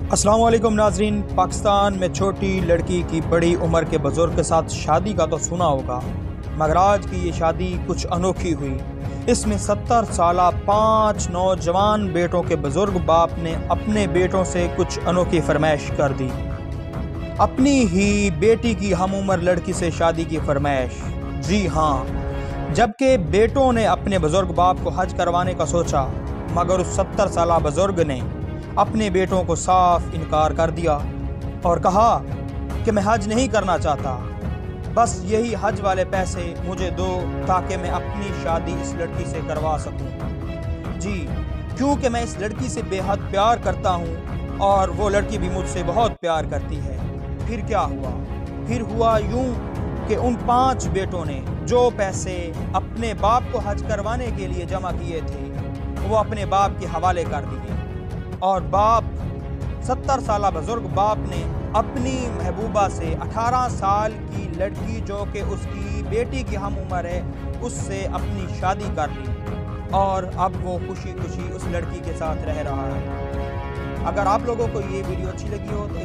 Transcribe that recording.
अस्सलाम वालेकुम नाजरीन। पाकिस्तान में छोटी लड़की की बड़ी उम्र के बुजुर्ग के साथ शादी का तो सुना होगा, मगर आज की ये शादी कुछ अनोखी हुई। इसमें 70 साला 5 नौजवान बेटों के बुजुर्ग बाप ने अपने बेटों से कुछ अनोखी फरमाइश कर दी। अपनी ही बेटी की हम उम्र लड़की से शादी की फरमाइश। जी हाँ, जबकि बेटों ने अपने बुजुर्ग बाप को हज करवाने का सोचा, मगर उस 70 साला बुजुर्ग ने अपने बेटों को साफ इनकार कर दिया और कहा कि मैं हज नहीं करना चाहता, बस यही हज वाले पैसे मुझे दो ताकि मैं अपनी शादी इस लड़की से करवा सकूं। जी, क्योंकि मैं इस लड़की से बेहद प्यार करता हूं और वो लड़की भी मुझसे बहुत प्यार करती है। फिर क्या हुआ? फिर हुआ यूं कि उन 5 बेटों ने जो पैसे अपने बाप को हज करवाने के लिए जमा किए थे वो अपने बाप के हवाले कर दिए और बाप 70 साला बुजुर्ग बाप ने अपनी महबूबा से 18 साल की लड़की जो कि उसकी बेटी की हम उम्र है उससे अपनी शादी कर ली और अब वो खुशी खुशी उस लड़की के साथ रह रहा है। अगर आप लोगों को ये वीडियो अच्छी लगी हो तो